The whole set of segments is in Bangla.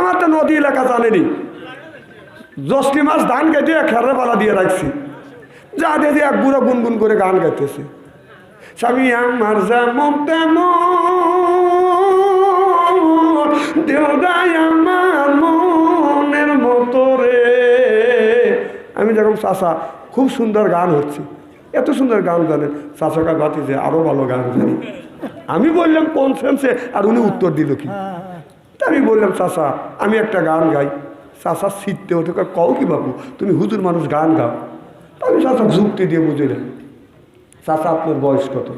আমার তো নদী এলাকা জানেনি, জ্যৈষ্ঠী মাস ধান কেটে খেরের পালা দিয়ে রাখছি, যা দেখি এক বুড়ো গুনগুন করে গান গাইতেছে, স্বামী আমার যেমন তেমন দেওদাই আমার মনের মতো রে। আমি যখন চাচা খুব সুন্দর গান হচ্ছে, এত সুন্দর গান জানেন, চাচাকা বাতি যে আরো ভালো গান জানি। আমি বললাম কোন সেন্সে, আর উনি উত্তর দিল কি। তা আমি বললাম চাচা আমি একটা গান গাই। চাচা শীততে ওঠে, কও কি বাবু তুমি হুজুর মানুষ গান গাও। আমি চাচা যুক্তি দিয়ে বুঝলাম, চাচা আপনার বয়স কত?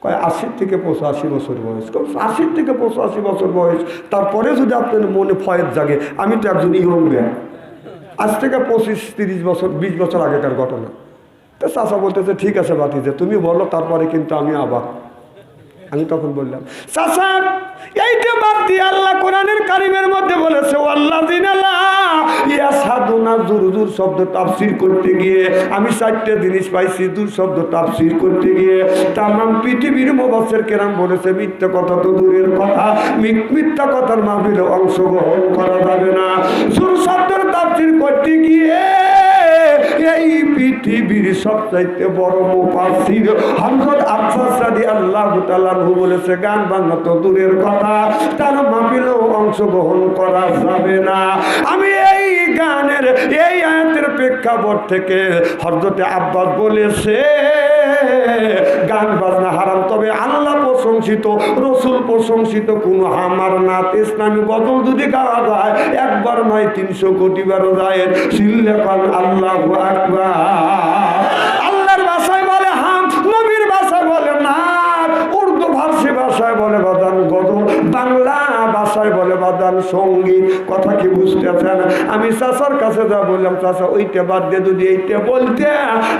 কয় 80 থেকে 85 বছর বয়স। 80 থেকে 85 বছর বয়স, তারপরে যদি আপনার মনে ফয়েজ জাগে, আমি তো একজন ইয়ং ম্যান, আজ থেকে 25-30 বছর 20 বছর আগেকার ঘটনা। তো চাচা বলতেছে ঠিক আছে বাতিজা তুমি বলো, তারপরে কিন্তু আমি আবার। আমি তখন বললাম চাচা এইটা বাদ দিয়ে আল্লাহ কোরআনের কারিমের মধ্যে বলেছে ওয়াল্লাযিনা লা ইয়াশহাদুনা জুরজুর শব্দ তাফসীর করতে গিয়ে আমি 4টে জিনিস পাইছি। জুর শব্দ তাফসীর করতে গিয়ে তামাম পৃথিবীর মুফাসসির কেরাম বলেছে মিথ্যা কথা তো দূরের কথা, মিথ্যা কথার মাহফিলে অংশগ্রহণ করা যাবে না। জুর শব্দের তাফসীর করতে গিয়ে এই পৃথিবীর সবচাইতে বড় মুফাসসির হযরত আব্বাস রাদিয়াল্লাহু তাআলা বলেছে গান বাজনা তো দূরের কথা, তার মাহফিলেও অংশগ্রহণ করা যাবে না। আমি এই গানের এই আয়াতের প্রেক্ষাপট থেকে হযরত আব্বাস বলেছে গান বাজনা হারাম, তবে আল্লাহ প্রশংসিত রাসূল প্রশংসিত কোন হামার নাত ইসলামী গজল যদি গাওয়া যায় একবার নয় 300 কোটি বার যায় সিল্লে কান আল্লাহু আকবার। আল্লাহর ভাষায় বলে হাম, নবীর ভাষায় বলে নাত, উর্দু ফার্সি ভাষায় বলে বাদান গজল, বাংলা ভাষায় বলে বাদান সঙ্গীত। কথা কি বুঝতেছেন? আমি চাচার কাছে যা বললাম চাচা ওইটা বাদ দিয়ে যদি এইটা বলতে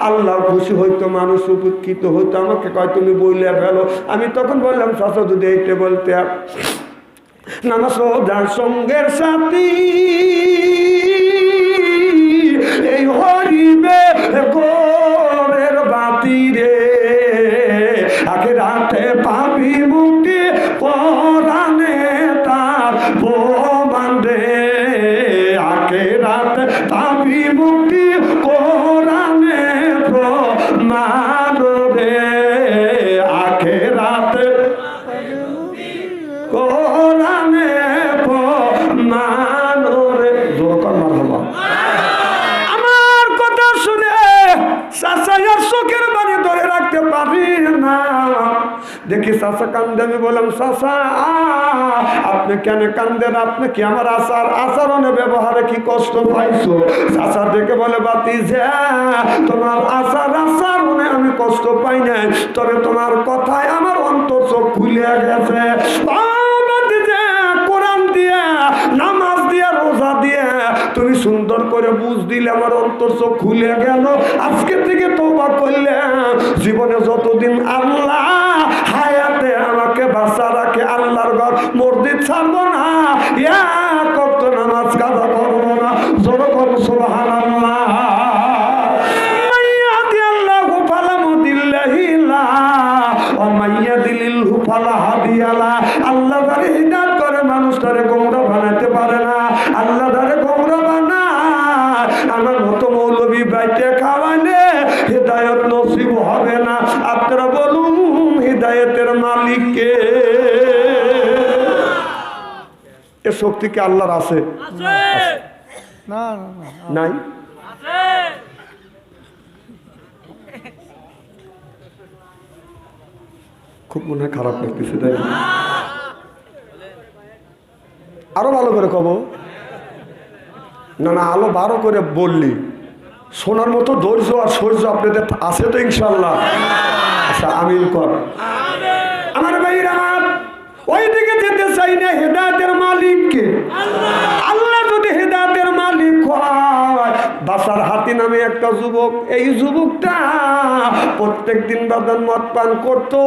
আল্লাহ খুশি হইতো, মানুষ উপকৃত হইতো। আমাকে কয় তুমি বললে ফেলো। আমি তখন বললাম চাচা যদি এইটা বলতে নামাজ যার সঙ্গের সাথী এই হরিবে গোরের বাতি রে, আখিরাতে পাবি মুক্তি কোরআনে তার প্রমাণ রে, আখিরাতে পাবি মুক্তি কোরআনে প্রমাণ রে, আখিরাতে কোরআনে প্রমাণ রে। জোরকার মারহাবা। আমার কথা শুনে চাচার চোখের পানি ধরে রাখতে পারি না, দেখি চাচা কান্দে। আমি বললাম চাচা আপনি কেন কান্দেন? আপনি কি আমার আচরণে ব্যবহারে কি কষ্ট পাইছো? চাচা দেখে বলে বাতিজা তোমার আচরণে আমি কষ্ট পাই নাই, তবে তোমার কথায় আমার অন্তর চোখ খুলে গেছে। কোরআন দিয়া নামাজ দিয়া রোজা দিয়া তুমি সুন্দর করে বুঝ দিলে আমার অন্তর চোখ খুলে গেল। আজকে থেকে তওবা করলে জীবনে যতদিন আল্লাহ হায়াতে আমাকে বাঁচা রাখে আল্লাহর ঘর মসজিদ ছাড়বো না, এক ওয়াক্ত নামাজ কাজা করবো না। জোরে করো সুবহানাল্লাহ। মাইয়াহদিয়াল্লাহু ফালা মুদিল্লাহি লাহু ওয়া মাইয়াদিলিলহু ফালা হাদিয়া লাহু। আল্লাহ যারে হিদায়াত করে মানুষ তারে গোমরা বানাতে পারে না। আল্লাহ যারে গোমরা বানায় আমার মতো মৌলবী বাইতে খাওয়ালে হিদায়াত নসিব হবে না। আপনারা বলুন হিদায়াতের মালিক কে? এ শক্তি কি আল্লাহর আছে? না নাই। খুব মনে হয় খারাপ লাগতেছে, তাই না? আরো ভালো করে কব না না, আলো বারো করে বললি শোনার মতো ধৈর্য আর সৌর্য আপনাদের আছে তো ইনশাল্লাহ। আচ্ছা আমিন কর। আমার ভাইরা ওই দিকে যেতে চাই না। হেদায়েতের মালিক কে? আল্লাহ যদি হেদায়েতের মালিক হয়, বাসার হাতি নামে একটা যুবক, এই যুবকটা প্রত্যেক দিন বাদান মদ পান করতো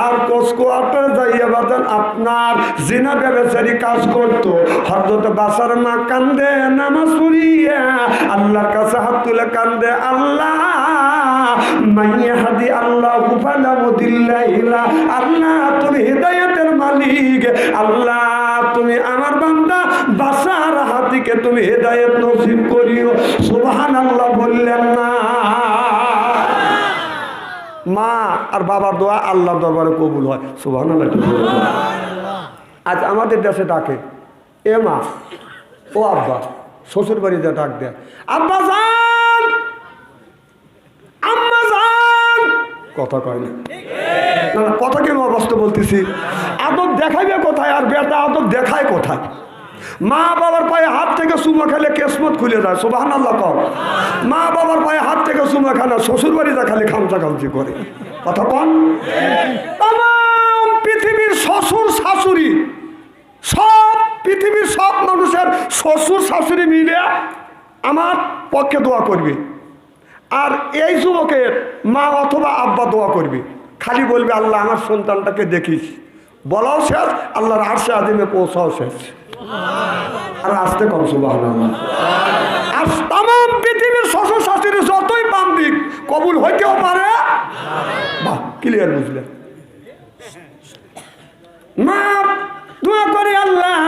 আর কোয়ার্টার যাইয়া বাদান আপনার জিনা ব্যবসায়ী কাজ করতো। হযরত বাসার মা কান্দে নামাজ পড়িয়া আল্লাহর কাছে হাত তুলে কান্দে, আল্লাহ মাইয়াহদি আল্লাহু ফালা মুদিল্লা ইলা, আল্লাহ তুমি হিদায়াতের মালিক, আল্লাহ তুমি আমার বান্দা বাসার হাতিকে তুমি হেদায়েত নসিব করিও। সুবহানাল্লাহ বললেন না? মা আর বাবার দোয়া আল্লাহর দরবারে কবুল হয়। সুবহানাল্লাহ। আজ আমাদের দেশে ডাকে এ মা ও আব্বা, শ্বশুর বাড়িতে ডাক দেয় আব্বা যান আম্মা যান, কথা কয় না। না না, কথা কেন অবস্থা বলতেছি, আদব দেখাইবে কোথায় আর বেটা আদব দেখায় কোথায়? মা বাবার পায়ে হাত থেকে চুমা খেলে কেসমত খুলে যায়। সুবহানাল্লাহ কর। মা বাবার পায়ে হাত থেকে চুমা খানা শ্বশুর বাড়িতে খালি খামচা খামচি করে। কথা কন। তাম পৃথিবীর শ্বশুর শাশুড়ি, সব পৃথিবীর সব মানুষের শ্বশুর শাশুড়ি মিলে আমার পক্ষে দোয়া করবে, আর এই যুবকের মা অথবা আব্বা দোয়া করবে, খালি বলবে আল্লাহ আমার সন্তানটাকে দেখিস। বলাও শেষ, আল্লাহর আরশে আযিমে পৌঁছাও শেষ। আর আসতে কম। সুবহানাল্লাহ। আর তাম পৃথিবীর শ্বশুর শাশুড়ি যতই বান্দিক কবুল হইতেও পারে। বাহ, ক্লিয়ার বুঝলেন? মা দোয়া করে আল্লাহ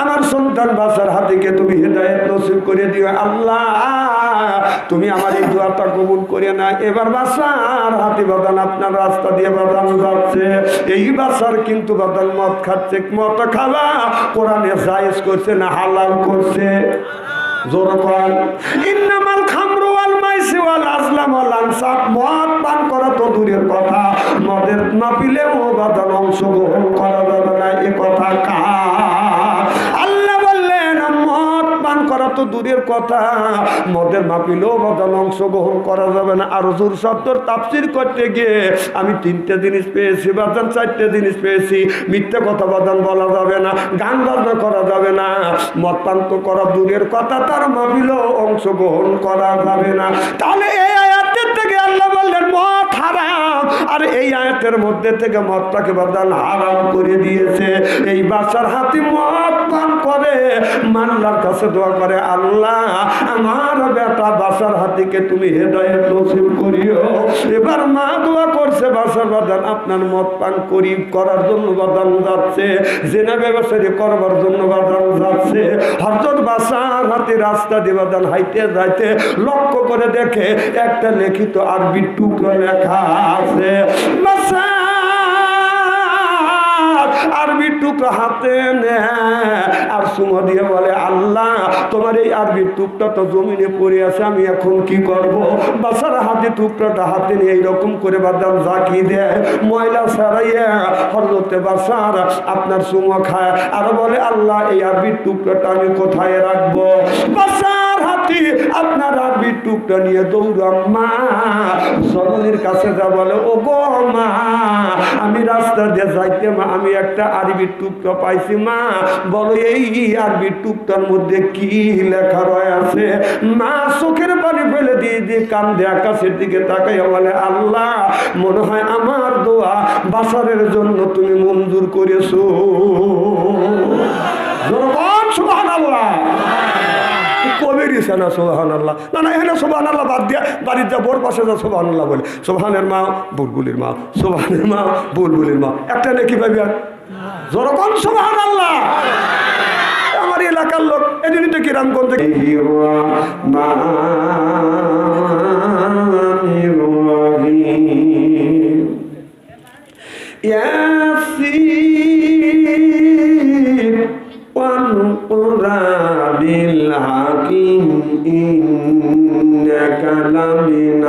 আমার সন্তান বাচ্চার হাতিকে তুমি হেদায়েত নসিব করে দিও। আল্লাহ তুমি আমার এই দোয়াটা কবুল করে না। এবার বাচ্চার হাতি বাদান আপনার রাস্তা দিয়ে বাদান যাচ্ছে, এই বাচ্চার কিন্তু বাদান মদ খাচ্ছে। মদ খাওয়া কোরআনে জায়েজ করছে না হালাল করছে? জোর কর। ইন্নামাল খামরু ওয়াল মাইসি ওয়াল আজলাম ওয়াল আনসাব, মদ পান করা তো দূরের কথা, মদের না পিলেও বাদান অংশগ্রহণ করা যাবে না। এ কথা কার? আল্লাহ বললেন মদ পান করা তো দূরের কথা, মদের মাপিলেও বাদান অংশগ্রহণ করা যাবে না। আর হুজুর শব্দর তাফসীর করতে গিয়ে আমি 3টে জিনিস পেয়েছি বাদান, 4টে জিনিস পেয়েছি। মিথ্যে কথা বাদান বলা যাবে না, গান বাজনা করা যাবে না, মদ পান তো করা দূরের কথা, তার মাপিলেও অংশগ্রহণ করা যাবে না। তাহলে এই আয়াতের থেকে আল্লাহ বললেন মদ হারাম, আর এই আয়াতের মধ্যে থেকে মদটাকে বাদান হারাম করে দিয়েছে। এই বাচ্চার হাতি মদ পান করে আল্লাহর কাছে দোয়া করে আল্লাহ আমার বেটা বাচ্চার হাতিকে তুমি হেদায়েত নসিব করিও। এবার মা দোয়া করছে বাচ্চার বাদান আপনার মদ পান করার জন্য বাদান যাচ্ছে, জেনা ব্যবসায়ী করবার জন্য বাদান যাচ্ছে। হযরত বাচ্চার হাতি রাস্তা দিয়ে বাদান হাইতে যাইতে লক্ষ্য করে দেখে একটা লিখিত আরবি টুকরো লেখা আছে। বাচ্চা আরবি টুকরা হাতে নেয় আর সুমা দিয়ে বলে আল্লাহ তোমার এই আরবি টুকরা তো জমিনে পড়ে আছে, আমি এখন কি করব? বাসার হাতে টুকরাটা হাতে নিয়ে এইরকম করে বাদাম ঝাঁকি দেয়, ময়লা ছাড়াইয়া হযরতে বাসার আপনার সুমা খায় আর বলে আল্লাহ এই আরবি টুকরাটা আমি কোথায় রাখবো? বাসার হাতি আপনার আরবি টুকরা নিয়ে দৌড়াম মা জননীর কাছে যা বলে ও গো মা আমি রাস্তা দিয়ে যাইতে মা আমি একটা আরবি টুকরা পাইছি, মা বলো এই আরবি টুকরার মধ্যে কি লেখা রয়েছে? মা চোখের পানি ফেলে দিয়ে কান দিয়ে আকাশের দিকে তাকাইয়া বলে আল্লাহ মনে হয় আমার দোয়া বাসারের জন্য তুমি মঞ্জুর করেছো। সুবহানাল্লাহ। কবে দিছে না সুবহানাল্লাহ? না না এখানে সুবহানাল্লাহ বাদ দিয়া বাড়িতে বোর পাশে যা সুবহানাল্লাহ বলে। সুবহানের মা বুলবুলির মা, সুবহানের মা বুলবুলির মা, একটা নাকি পাবি আর যখন সুবহানাল্লাহ। আমার এলাকার লোক এদিন তো কিরাম কোন থেকে بالحكيم إنك لمن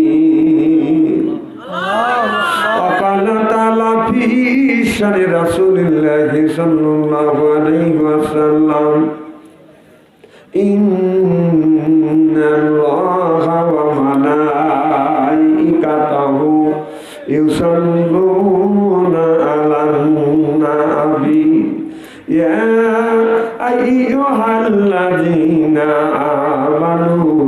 المرسلين وقال تعالى في شأن رسول الله صلى الله عليه وسلم إن الله وملائكته يصلون على النبي يا أيها الذين آمنوا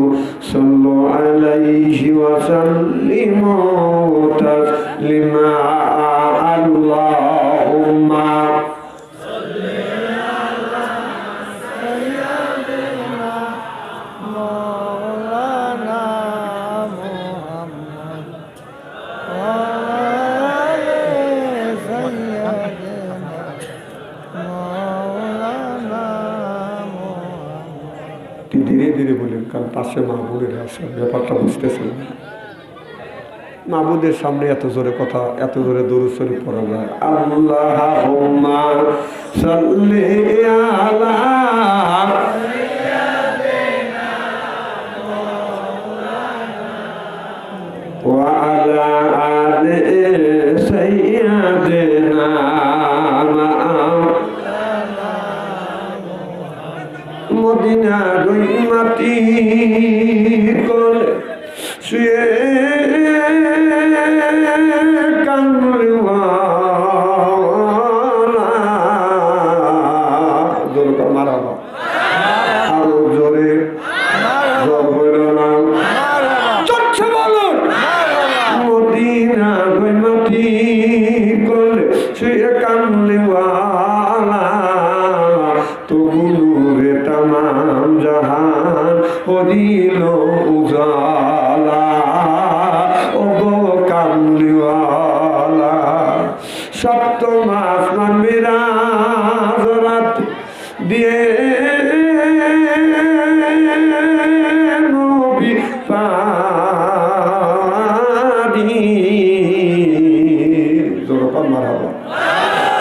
صلوا عليه وسلموا تسليما اللهم صل على سيدنا مولانا محمد পাশে মাহবুবের আছে, ব্যাপারটা বুঝতেছেন? মাহবুদের সামনে এত জোরে কথা, এত জোরে দরুদ শরীফ পড়া যায়। আল্লাহুম্মা সাল্লি আলা ওয়া আলা আলি সাইয়্যিদিনা মদিনা দুই মাটি কোলে শুয়ে কামড়ওয়ালা জোরে মারাবা, আরো জোরে চলছে বলুন। মদিনা দুই মাটি কোলে শুয়ে কামড়ওয়ালা তবু নূরে তামাম জাহান হরিল উজালা। ও গো কামলিওয়ালা, সপ্তম আসমান মিরাজ রাত দিয়ে নবী পারি জোরকার মারহাবা।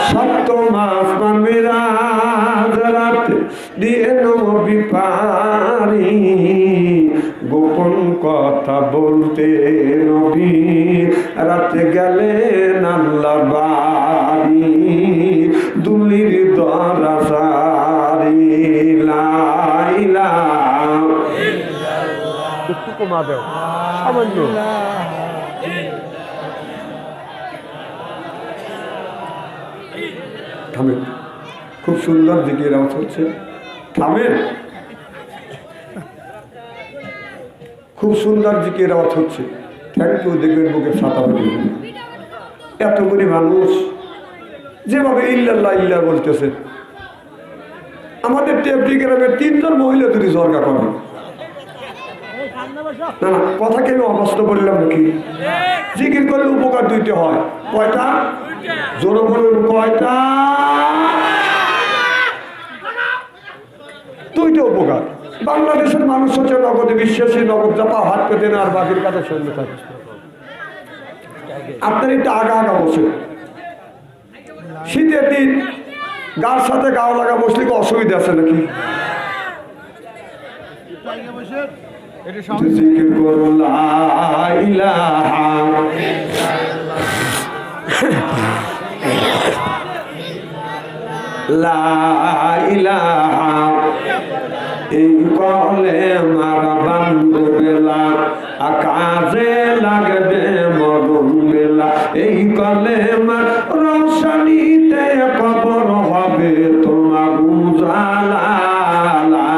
সপ্তম আসমান মিরাজ রাত দিয়ে নবী পারি গোপন কথা বলতে নবী রাতে গেলেন আল্লাহর বাড়ি দুলির দরাসারি লা ইলাহা ইল্লাল্লাহ। একটু কমা দাও সামান্য। থামেন, খুব সুন্দর জিকির আওয়াজ হচ্ছে, থামেন। খুব সুন্দর জিকির আওয়াজ হচ্ছে, থ্যাংক ইউ। দেখবেন বুকে ছাতা হয়ে এতগুলি মানুষ যেভাবে ইল্লাল্লাহ ইল্লাহ বলতেছে। আমাদের টেপটি গ্রামের 3 জন মহিলা যদি জর্গা করে না না, কথাকে আমি অবস্থ বললাম নাকি? জিকির করলে উপকার 2টা হয়। কয়টা? জোরে বলুন, কয়টা? 2টা উপকার। বাংলাদেশের মানুষ হচ্ছে নগদে বিশ্বাসী, নগদ চাপা হাত পেতে না, আর বাকির কাছে সৈন্য থাকে। আপনার একটু আগা আগা বসে, শীতের দিন গার সাথে গাও লাগা বসলে কি অসুবিধা আছে নাকি? জিকির করো লা ইলাহা লা ইলাহা এই কলে মার বান্ধবেলা আকাশে লাগবে মরণ বেলা। এই কলে মার রোশনীতে কবর হবে তোমার উজালা। লা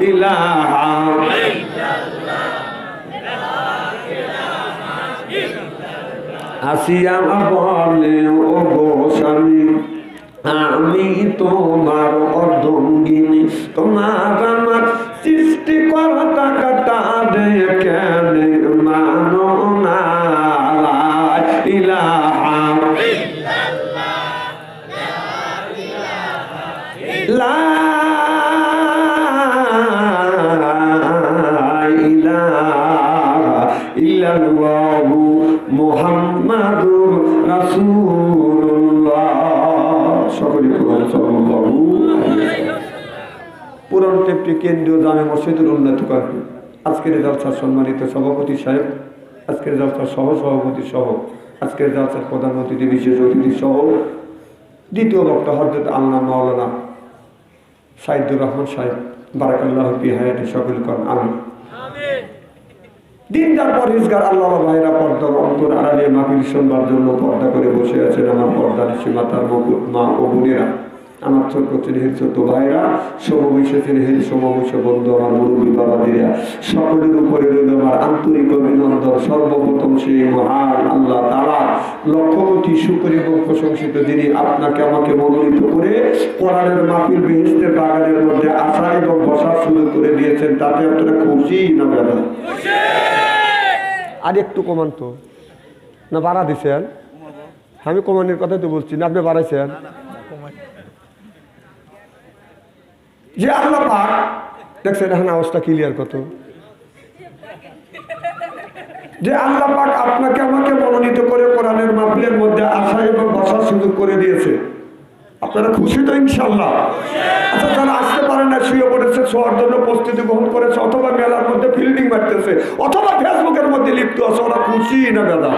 ইলাহা আসিয়া বলে ও গো স্বামী আমি তোমার অর্ধঙ্গিনী, তোমার আমার সৃষ্টিকর্তা কাটা দে কেন মানো না। লা ইলাহা লা ইলাহা ইল্লাল্লাহু মুহাম্মাদুর রাসূলুল্লাহ। সকলে সাল্লাল্লাহু আলাইহি। পুরান টেপটি কেন্দ্রীয় জামে মসজিদের উন্নতি করবে। আজকের জলসার সম্মানিত সভাপতি সাহেব, আজকের জলসার সহ সভাপতি সহ, আজকের জলসার প্রধান অতিথি বিশেষ অতিথি সহ দ্বিতীয় বক্তা হযরত আল্লাহ মাওলানা সাইদুর রহমান সাহেব বারাকাল্লাহু ফি হায়াতি। সকল করেন আমিন। দিনদার পরহেজগার আল্লাহ ভাইরা পর্দার অন্তর আড়ালে মাহফিল শুনবার জন্য পর্দা করে বসে আছেন আমার পর্দার সীমাতার মা ও বোনেরা, আমার ছোট্ট ছেলের ছোট্ট ভাইরা, সমবয়সী ছেলের সমবয়সী বন্ধু, আমার মুরব্বী বাবাদেরা, সকলের উপরে রইল আমার আন্তরিক অভিনন্দন। সর্বপ্রথম সেই মহান আল্লাহ তাআলা লক্ষ কোটি শুকর এবং প্রশংসিত, যিনি আপনাকে আমাকে মনোনীত করে কোরআনের মাহফিল বেহেশতের বাগানের মধ্যে আসা এবং বসার সুযোগ করে দিয়েছেন। তাতে আপনারা খুশি না বেদা? আর একটু কমান তো না, বাড়া দিছেন? আমি কমানোর কথাই তো বলছি না, আপনি বাড়াইছেন? যে আল্লাহ পাক দেখছেন এখন আওয়াজটা ক্লিয়ার কত? যে আল্লাহ পাক আপনাকে আমাকে মনোনীত করে কোরআনের মাহফিলের মধ্যে আসা এবং বসার সুযোগ করে দিয়েছে। আপনারা খুশি তো ইনশাল্লাহ? আচ্ছা, যারা আসতে পারেন না, শুয়ে পড়েছে, শোয়ার জন্য প্রস্তুতি গ্রহণ করেছে, অথবা মেলার মধ্যে ফিল্ডিং মারতেছে, অথবা ফেসবুকের মধ্যে লিপ্ত আছে, ওরা খুশি না বেদা?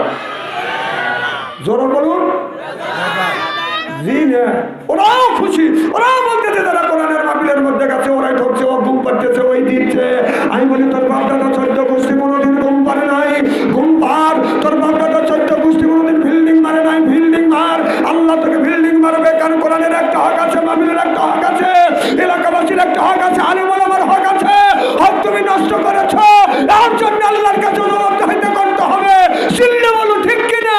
জোরে বলুন। জি না, ওরাও খুশি। ওরাও বলতেছে যারা কোরআনের মাহফিলের মধ্যে গেছে, ওরাই ধরছে, ও ঘুম পাচ্ছে, ওই দিচ্ছে। আমি বলি তোর বাপদাদা 14 গোষ্ঠী কোনোদিন ঘুম পারে নাই, ঘুম পার। তোর বাপদাদা 14 গোষ্ঠী কোনোদিন ফিল্ডিং মারে নাই, ফিল্ডিং মার। আল্লাহ তোকে ফিল্ডিং মারবে, কারণ কোরআনের একটা হক আছে, মাহফিলের একটা হক আছে, এলাকাবাসীর একটা হক আছে, আলিম ওলামার হক আছে। হক তুমি নষ্ট করেছো, এর জন্য আল্লাহর কাছে জবাবদিহিতা করতে হবে। চিল্লে বলুন ঠিক কিনা?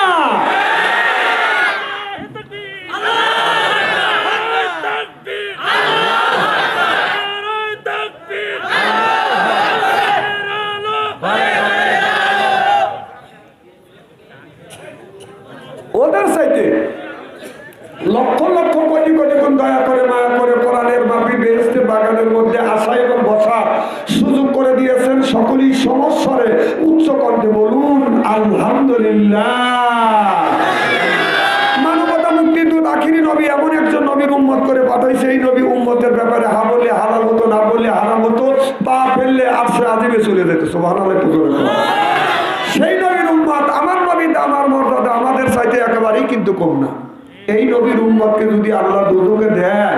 ওদের সাইডে লক্ষ লক্ষ কোটি কোটি গুণ দয়া করে মায়া করে কোরআনের মাহফিল বেহেশতের বাগানের মধ্যে আসা এবং বসার সুযোগ করে দিয়েছেন। সকলেই সমস্বরে উচ্চ কণ্ঠে বলুন আলহামদুলিল্লাহ। মানবতা মুক্তিদূত আখিরি নবী এমন একজন নবীর উম্মত করে পাঠাইছে, এই নবী উম্মতের ব্যাপারে হা বললে হালাল হতো, না বললে হারাম হতো, পা ফেললে আরশে আজিমে চলে যেত। সুবহানাল্লাহ, একটু জোরে বলুন। সেই নবীর উম্মত, আমার নবী, আমার মর্যাদা আমাদের চাইতে একেবারেই কিন্তু কম না। এই নবীর উম্মতকে যদি আল্লাহ দুজকে দেয়,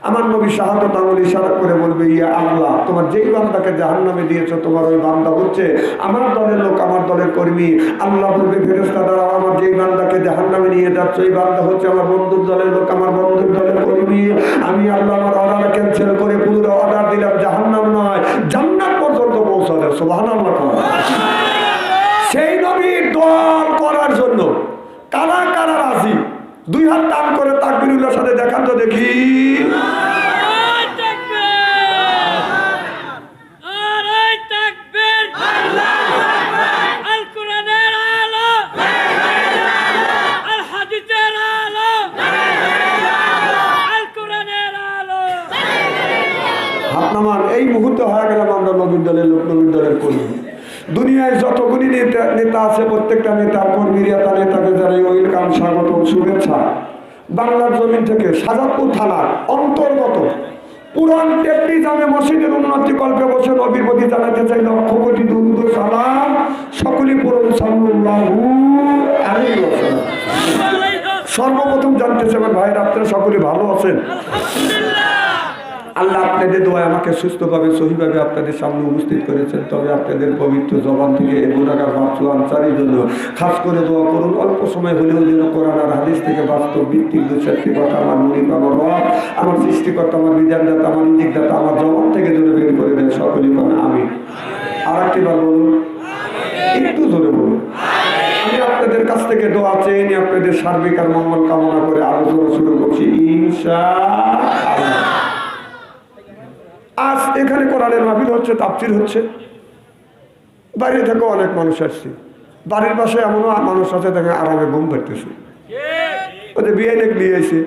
আমার নবী শাহাদাত আঙ্গুল ইশারা করে বলবে, ইয়া আল্লাহ, তোমার যেই বান্দাকে জাহান্নামে দিয়েছো, তোমার ওই বান্দা হচ্ছে আমার দলের লোক, আমার দলের কর্মী। আল্লাহ বলবে, ফেরেশতা দ্বারা আমার যেই বান্দাকে জাহান্নামে নিয়ে যাচ্ছ, এই বান্দা হচ্ছে আমার বন্ধুর দলের লোক, আমার বন্ধুর দলের কর্মী। আমি আল্লাহ আমার অর্ডার ক্যান্সেল করে পুরো অর্ডার দিলাম, জাহান্নাম নয় জান্নাত পর্যন্ত পৌঁছাবে। সুবহানাল্লাহ। সেই নবীর দল করার জন্য কারা কারা রাজি? দুই হাত টান করে তাকবীরুল্লাহর সাথে দেখান তো দেখি। হাত নামান। এই মুহূর্তে হয়ে গেলাম আমরা নবীর দলের লোক, নবীর দলের কর্মী। দুনিয়ায় যতগুলি নেতা আছে, প্রত্যেকটা নেতা কর্মীরা তার নেতাকে জানাই ওয়েলকাম, স্বাগত, শুভেচ্ছা। বাংলার জমিন থেকে সাজাদপুর থানার অন্তর্গত পুরান টেপটি জামে মসজিদের উন্নতি কল্পে বসে নবীর প্রতি জানাতে চাই লক্ষ কোটি দুরূদ ও সালাম। সকলেই পড়ুন সাল্লাল্লাহু আলাইহি ওয়াসাল্লাম। সর্বপ্রথম জানতে চাই ভাইরা, আপনারা সকলে ভালো আছেন? আল্লাহ আপনাদের দোয়ায় আমাকে সুস্থভাবে সহিভাবে আপনাদের সামনে উপস্থিত করেছেন। তবে আপনাদের পবিত্র জবান থেকে এই গুনাহগার বাচ্চু আনসারির জন্য খাস করে দোয়া করুন। অল্প সময় হলেও যেন কোরআন আর হাদিস থেকে বাস্তব ভিত্তিক দু চারটি কথা আমার মুনিব, আমার রব, আমার সৃষ্টিকর্তা, আমার বিধানদাতা, আমার নিদিকদাতা আমার জবান থেকে যেন বের করে দেন। সকলেই বলেন আমিন। আর একটি বার বলুন, একটু জোরে বলুন। আমি আপনাদের কাছ থেকে দোয়া চেয়ে নিয়ে আপনাদের সার্বিক আর মঙ্গল কামনা করে আলোচনা শুরু করছি ইনশাআল্লাহ। আজ এখানে কোরআনের মাহফিল হচ্ছে, তাফসীর হচ্ছে। বাইরে থেকে অনেক মানুষ আসছে, বাড়ির পাশে এমনও মানুষ আছে দেখে আরামে ঘুম পাইতেছে, ওদের বিয়ে নিয়ে এসে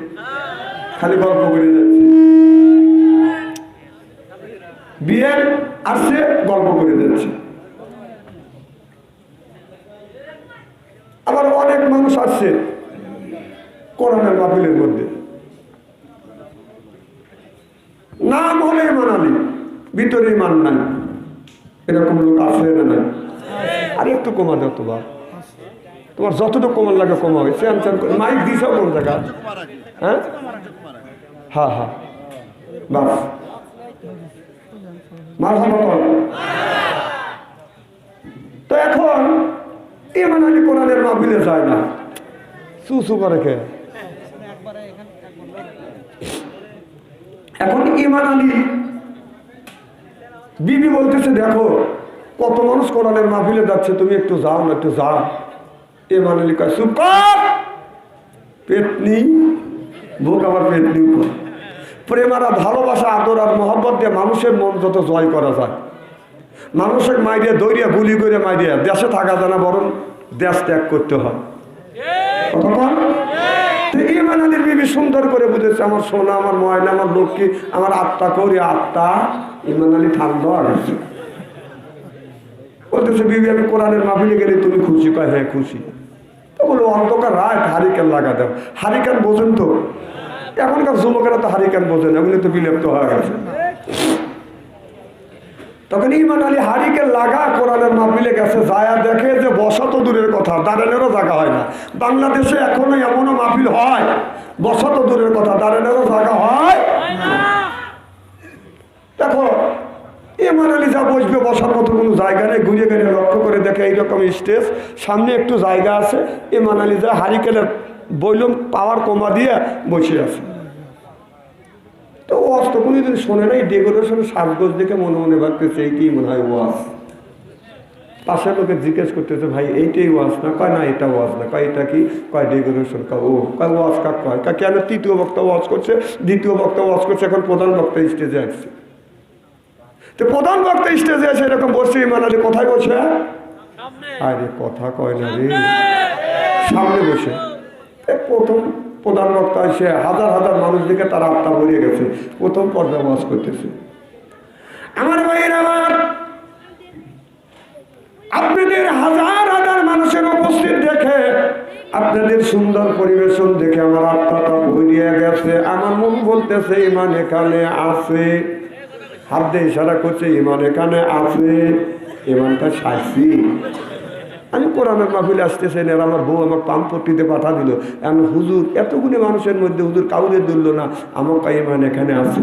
খালি গল্প করে যাচ্ছে। বিয়ে আসছে, গল্প করে যাচ্ছে। আবার অনেক মানুষ আসছে কোরআনের মাহফিলের মধ্যে, নাম হলে ইমান আলী, ভিতরে ইমান নাই। এরকম লোক আছে না নাই? আর একটু কমা দাও তো, তোমার যতটুকু কমার লাগে কমাবে। চ্যান চ্যান করে মাইক দিছাও কোন জায়গা? হ্যাঁ হ্যাঁ হ্যাঁ, বাস মারহাবা। তো এখন ইমান আলী কোরআনের মাহফিলে যায় না, চুচু করে কে? এখন ইমান আলী বিবি বলতেছে, দেখো কত মানুষ কোরআনের মাহফিলে যাচ্ছে, তুমি একটু যাও না, একটু যাও। ইমান আলী কয়, চুপ কর পেতনি, বুক আবার পেতনি। প্রেমারা ভালোবাসা, আদর আর মহব্বত দিয়ে মানুষের মন যত জয় করা যায়, মানুষের মাইরিয়া দৌড়িয়া গুলি করে মাইরিয়া দেশে থাকা যায় না, বরং দেশ ত্যাগ করতে হয়। কতক্ষণ ইমান আলীর বিবি সুন্দর করে বুঝেছে, আমার সোনা, আমার ময়না, আমার লক্ষ্মী, আমার আত্মা করি আত্মা। ইমান আলী ঠান্ডা গেছে, বলতেছে বিবি আমি কোরআনের মাহফিলে গেলে তুমি খুশি? কয় হ্যাঁ খুশি। তো বলো অন্ধকার রাত হারিকেন লাগা দাও। হারিকেন বোঝেন তো? এখনকার যুবকেরা তো হারিকেন বোঝেন, এগুলো তো বিলুপ্ত হয়ে গেছে। তখন ইমান আলী হারিকেন লাগা কোরআনের মাহফিলে গেছে, যায়া দেখে যে বসা তো দূরের কথা, দাঁড়ানোরও জায়গা হয় না। বাংলাদেশে এখনো এমনও মাহফিল হয়, বসা তো দূরের কথা, দাঁড়ানোরও জায়গা হয়। দেখো ইমান আলী যা বসবে, বসার মতো কোনো জায়গা নেই। ঘুরে ঘুরে লক্ষ্য করে দেখে এইরকম স্টেজ, সামনে একটু জায়গা আছে। ইমান আলী যা হারিকেনের বইলুম পাওয়ার কমা দিয়ে বসে আছে। তো ওয়াজ তো কোনোদিন শোনে নাই, ডেকোরেশন সাজগোজ দেখে মনে মনে ভাবতেছে এইটাই মনে হয় ওয়াজ। পাশের লোকে জিজ্ঞেস করতেছে ভাই এইটাই ওয়াজ না? কয় না এটা ওয়াজ না। কয় এটা কি? কয় ডেকোরেশন। ও কয় ওয়াজ কাক কয়? কেন তৃতীয় বক্তা ওয়াজ করছে, দ্বিতীয় বক্তা ওয়াজ করছে, এখন প্রধান বক্তা স্টেজে আসছে। তো প্রধান বক্তা স্টেজে এসে এরকম বসছে, ইমান আলী কোথায় বসে? আরে কথা কয় না রে, সামনে বসে। প্রথম প্রধান বক্তা এসে হাজার হাজার মানুষ দিকে তার আত্মা ভরিয়ে গেছে, প্রথম পর্দা ওয়াজ করতেছে। আমার ভাইয়ের আমার, আপনাদের হাজার হাজার মানুষের উপস্থিত দেখে, আপনাদের সুন্দর পরিবেশন দেখে আমার আত্মাটা ভরিয়ে গেছে। আমার মন বলতেছে ইমান এখানে আছে। হাত দিয়ে ইশারা করছে ইমান এখানে আছে। ইমানটা সাইছি। আমি কোরআনের মাহফিলে আসতেছে, এর আমার বউ আমার পাম্পট্টিতে পাঠা দিল। এখন হুজুর এতগুলি মানুষের মধ্যে হুজুর কাউরে দিল না, আমার কাছে ইমান এখানে আছে।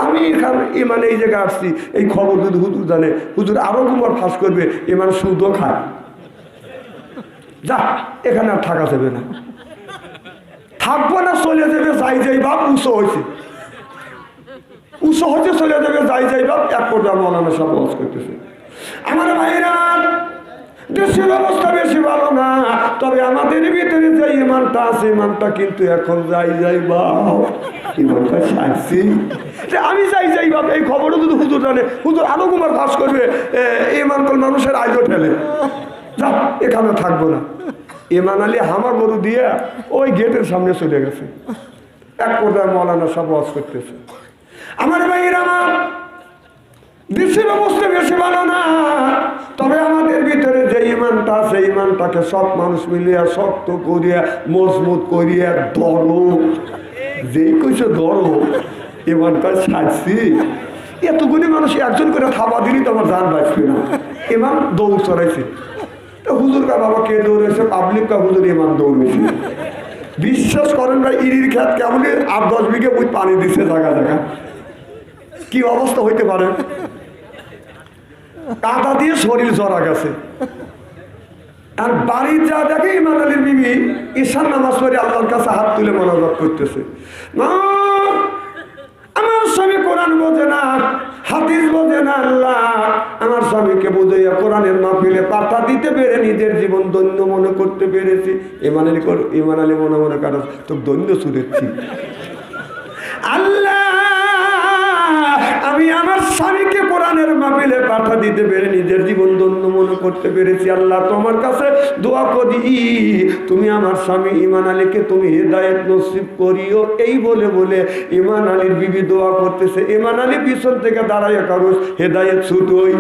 আমি এখানে ইমান এই জায়গায় আসছি, এই খবর যদি হুজুর জানে, হুজুর আরো কুমার ফাঁস করবে, ইমান সুদও খায়। যা এখানে আর থাকা যাবে না, থাকবো না, চলে যাবে। যাই যাই বাপ উঁচু হয়েছে, উঁচু হচ্ছে, চলে যাবে। যাই যাই বাপ। এক পর্যায়ে মৌলানা সব ওয়াজ করতেছে। আমার ভাইরা, দেশের অবস্থা বেশি ভালো না, তবে আমাদের ভিতরে যে ইমানটা আছে, ইমানটা কিন্তু এখন যাই যাই বাপ, ইমানটা সাইছি। আমি যাই যাই বাপ, এই খবরও যদি হুজুর জানে, হুজুর আরো কুমার ফাঁস করবে, ইমান কল মানুষের আয়োজন ঠেলে। যা এখানে থাকবো না। ইমান আলী হামা গরু দিয়ে ওই গেটের সামনে চলে গেছে। এক পর্যায়ে মৌলানা সব ওয়াজ করতেছে। আমার ভাইয়ের আমার, দেশের অবস্থা বেশি ভালো না, তবে আমাদের ভিতরে যে ইমানটা আছে, ইমানটাকে সব মানুষ মিলিয়া শক্ত করিয়া মজবুত করিয়া ধরো। যেই কইছে ধরো, ইমানটা ছাড়ছি। এতগুলি মানুষ একজন করে থাবা দিলি তো আমার জান বাঁচবে না। ইমান দৌড় চড়াইছে। তো হুজুর কা বাবা কে দৌড়েছে? পাবলিক কা হুজুর ইমান দৌড়েছে। বিশ্বাস করেন ভাই, ইরির খেত কেমন 8-10 বিঘে বুঝ পানি দিচ্ছে জায়গা জায়গা। কি অবস্থা হইতে পারে? কাদা দিয়ে শরীর জড়া গেছে। আর বাড়ির যা দেখে ইমান আলীর বিবি ঈশান নামাজ পড়ে আল্লাহর কাছে হাত তুলে মোনাজাত করতেছে। মা, আমার স্বামী কোরআন বোঝে না, হাদিস বোঝে না। আল্লাহ আমার স্বামীকে বুঝাইয়া কোরআনের মাহফিলে পাতা দিতে পেরে নিজের জীবন ধন্য মনে করতে পেরেছি। ইমান আলী মনে মনে কারো তো ধন্য শুনেছি। আল্লাহ, আমি আমার স্বামীকে কোরআনের মাহফিলে পাঠা দিতে পেরে নিজের জীবন ধন্য মনে করতে পেরেছি। আল্লাহ তোমার কাছে দোয়া করি, তুমি আমার স্বামী ইমান আলীকে তুমি হেদায়েত নসিব করিও। এই বলে বলে ইমান আলীর বিবি দোয়া করতেছে। ইমান আলী পিছন থেকে দাঁড়াইয়া কারো হেদায়েত ছুটোই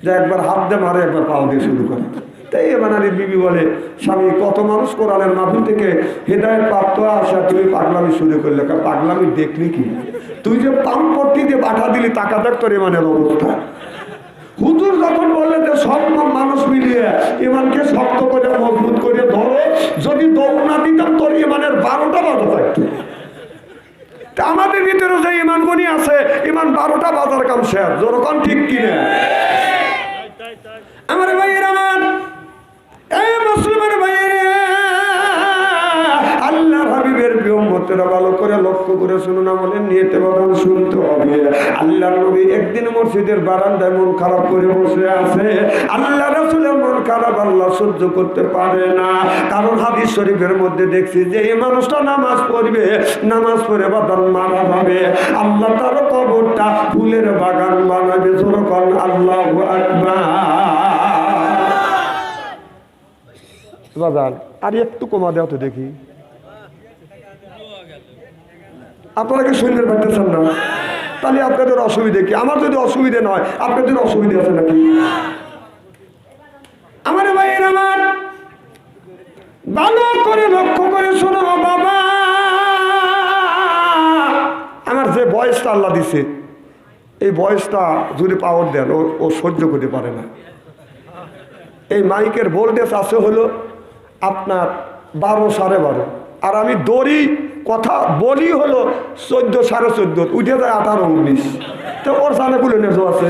যা একবার হাত দিয়ে মারে, একবার পাও দিয়ে শুরু করে। তাই ইমান আলীর বিবি বলে, স্বামী কত মানুষ কোরআনের মাহফিল থেকে হেদায়েত প্রাপ্ত আসা, তুমি পাগলামি শুরু করলে। পাগলামি দেখলি কি? তুই যে পাম পট্টি দিয়ে পাঠা দিলি, টাকা দেখ তোর ইমানের অবস্থা। হুজুর যখন বললে যে সব মানুষ মিলিয়ে ইমানকে শক্ত করে মজবুত করে ধরো, যদি দৌড় না দিতাম তোর ইমানের 12টা বাজা থাকতো। তা আমাদের ভিতরে যে ইমান গুণী আছে, ইমান 12টা বাজার কাম শেষ। যেরকম ঠিক কিনা? আমার ভাইয়ের আমার, এই মুসলমান ভাইয়ের, আল্লাহর হাবিবের উম্মতেরা ভালো করে লক্ষ্য করে শুনুন, আমাদের নিয়তে বাদান শুনতে হবে। আল্লাহর নবী একদিন মসজিদের বারান্দায় মন খারাপ করে বসে আছে। আল্লাহ রাসূলের মন খারাপ আল্লাহ সহ্য করতে পারে না, কারণ হাদিস শরীফের মধ্যে দেখছি যে এই মানুষটা নামাজ পড়বে, নামাজ পড়ে বাদান মারা যাবে, আল্লাহ তার কবরটা ফুলের বাগান বানাবে। যখন আল্লাহু আকবার। বাজান আর একটু কমা দেও তো দেখি, আপনারা কি শুনতে পারতেছেন না? তাহলে আপনাদের অসুবিধে কি? আমার যদি অসুবিধে নয়, আপনাদের অসুবিধে আছে নাকি? আমার ভাইয়ের আমার ভালো করে লক্ষ্য করে শোনো বাবা, আমার যে বয়সটা আল্লাহ দিছে, এই বয়সটা যদি পাওয়ার দেন, ও সহ্য করতে পারে না। এই মাইকের ভোল্টেজ আছে হলো আপনার 12 সাড়ে 12, আর আমি দড়ি কথা বলি হলো 14 সাড়ে 14, উঠে যায় 18 19। তো ওর সামনে গুলো নেজো আছে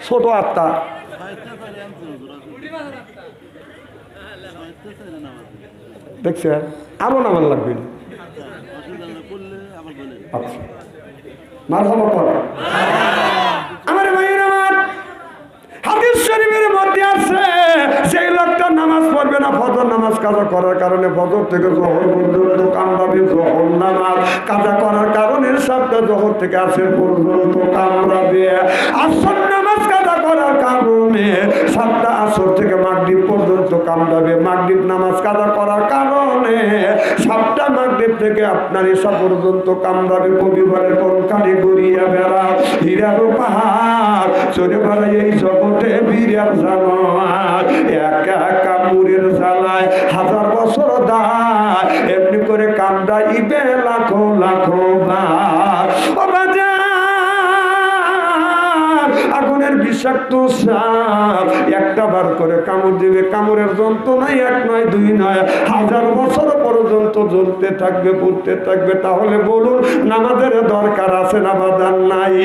ছোট 8টা। দেখছেন, আরো নামান লাগবে। আচ্ছা, মারহাবা কর। আমার ভাইয়ের আমার হাদিস শরীফের মধ্যে আছে, সেই লোকটা নামাজ পড়বে না ফজর নামাজ কাজা করার কারণে, ফজর থেকে জোহর পর্যন্ত কামড়াবে, জোহর নামাজ কাজা করার কারণে 7টা জোহর থেকে আসর পর্যন্ত কামড়াবে, আসর নামাজ কাজা করার কারণে 7টা আসর থেকে মাগরিব পর্যন্ত কামড়াবে, মাগরিব নামাজ কাজা করার কারণে 7টা মাগরিব থেকে আপনার এসা পর্যন্ত কামড়াবে। পরিবারের কোন কানে গড়িয়া বেড়া হীরার পাহাড় চলে বেড়ায় এই জগতে বীরের জানোয়ার, একা কামড়ের জ্বালায় 1000 বছর দায়, এমনি করে কামড়াইবে লাখো লাখো বার। আগুনের বিষাক্ত সাপ একটা বার করে কামড় দিবে, কামড়ের যন্ত্রণায় 1 নয় 2 নয় 1000 বছর পর্যন্ত জ্বলতে থাকবে, পড়তে থাকবে। তাহলে বলুন, নামাজের দরকার আছে না বাদান নাই?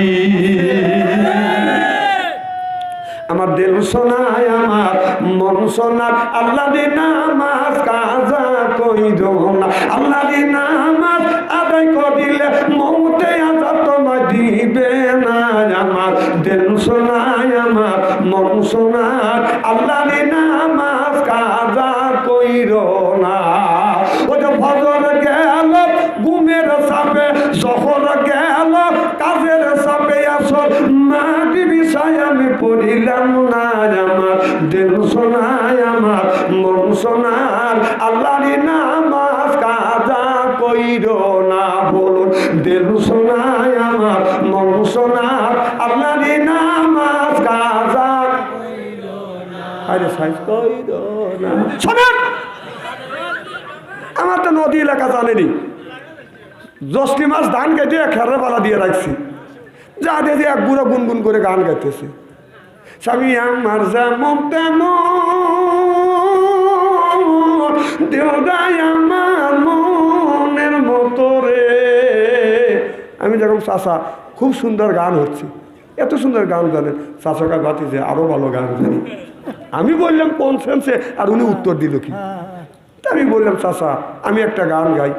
আমার দিল শোনায়, আমার মন শোনার, আল্লাহ দিন নামাজ কাজা কইর না, আল্লাহ দিন নামাজ আদায় করিলে মৌতে আজাব তোমায় দিবে না। আমার দিল শোনায়, আমার মন শোনার, আল্লাহ দিন নামাজ কাজা কইর না। ওই যে ফজর গেল ঘুমের চাপে, জোহর গেল কাজের চাপে, আসর মাগরিব ইশায় আমি পড়িলাম না। আমার দিল শোনায়, আমার মন শোনার, আল্লাহর নামাজ কাজা কইর না। বলুন, দিল শোনায়, আমার মন শোনার, আল্লাহর নামাজ কাজা কইর না। আরে সাইজ কইর না। শোনেন, আমার তো নদী এলাকা জানেনি, জষ্টি মাছ ধান কেটে খেরের পালা দিয়ে রাখছি, যা দেখি এক বুড়ো গুনগুন করে গান গাইতেছে, স্বামী আমার যেমন তেমন দেওদাই আমার মনের মতো রে। আমি যখন চাচা খুব সুন্দর গান হচ্ছে, এত সুন্দর গান জানেন, চাচাকা বাতি যে আরো ভালো গান জানি। আমি বললাম কোন সেন্সে, আর উনি উত্তর দিল কি? আমি বললাম চাচা আমি একটা গান গাই।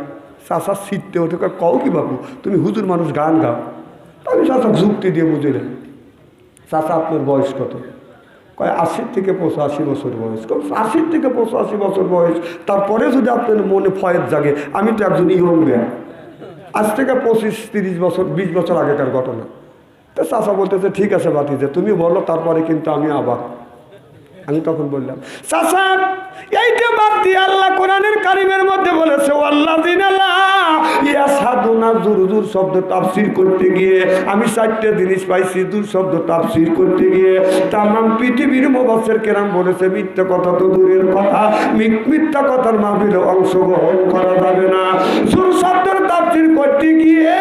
চাচা শীততে ওঠে, কও কি বাবু তুমি হুজুর মানুষ গান গাও? আমি চাচা যুক্তি দিয়ে বুঝলেন, চাচা আপনার বয়স কত? কয় 80 থেকে 85 বছর বয়স। 80 থেকে 85 বছর বয়স, তারপরে যদি আপনার মনে ফয়েজ জাগে, আমি তো একজন ইয়ং ম্যান, আজ থেকে 25-30 বছর 20 বছর আগেকার ঘটনা। তো চাচা বলতেছে ঠিক আছে বাতিজা তুমি বলো, তারপরে কিন্তু আমি আবার। আমি তখন বললাম চাচা এইটা বাদ দিয়ে আল্লাহ কোরআনের কারিমের মধ্যে বলেছে ওয়াল্লাযিনা লা ইয়াশহাদুনা, জুর শব্দ তাফসীর করতে গিয়ে আমি 4টে জিনিস পাইছি। জুর শব্দ তাফসীর করতে গিয়ে তামাম পৃথিবীর মুফাসসির কেরাম বলেছে মিথ্যা কথা তো দূরের কথা, মিথ্যা কথার মাহফিলে অংশগ্রহণ করা যাবে না। জুর শব্দের তাফসীর করতে গিয়ে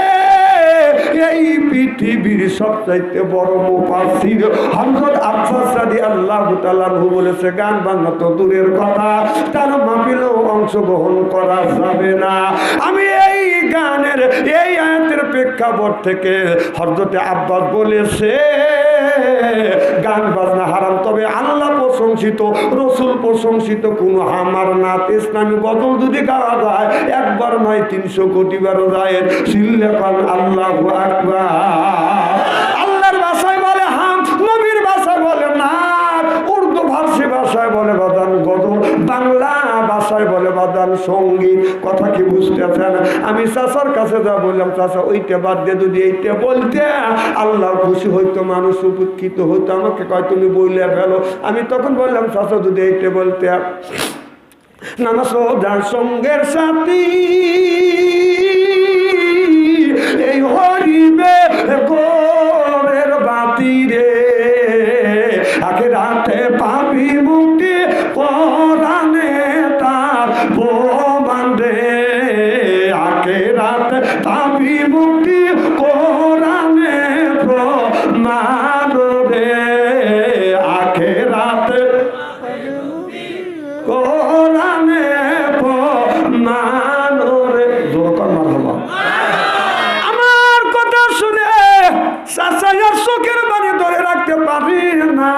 এই পৃথিবীর সবচাইতে বড় মুফাসসির হযরত আব্বাস রাদিয়াল্লাহু তাআলা বলেছে গান বাজনা তো দূরের কথা, তার মাহফিলেও অংশগ্রহণ করা যাবে না। আমি এই গানের এই আয়াতের প্রেক্ষাপট থেকে হযরত আব্বাস বলেছে গান বাজনা হারাম, তবে আল্লাহ প্রশংসিত রাসূল প্রশংসিত কোন হামার নাত ইসলামী গজল যদি গাওয়া যায়, একবার নয় 300 কোটি বার যায়। সিল্লাকান আল্লাহু আকবার। আল্লাহর ভাষায় বলে হাম, নবীর ভাষায় বলে নাত, উর্দু ফার্সি ভাষায় বলে বাদান গজল, বাংলা ভাষায় বলে বাদান সঙ্গীত। কথা কি বুঝতেছেন? আমি চাচার কাছে যা বললাম, চাচা ওইটা বাদ দিয়ে যদি এইটা বলতে আল্লাহ খুশি হইতো, মানুষ উপকৃত হইতো। আমাকে কয় তুমি বইলে ফেলো। আমি তখন বললাম চাচা যদি এইটা বলতে, নামাজ রোজার সঙ্গের সাথী এই হরিবে কোরআনে প্রমাণরে জোরকার মারহাবা। আমার কথা শুনে চাচার চোখের বাড়ি ধরে রাখতে পারি না।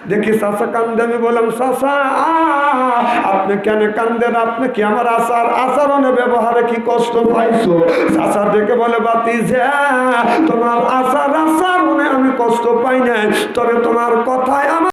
দেখি চাচা কান্দে, আমি বললাম চাচা আপনি কেন কান্দেন? আপনি কি আমার আচরণে ব্যবহারে কি কষ্ট পাইছো? চাচা দেখে বলে ভাতিজা তোমার আচরণে আমি কষ্ট পাই নাই, তবে তোমার কথায় আমার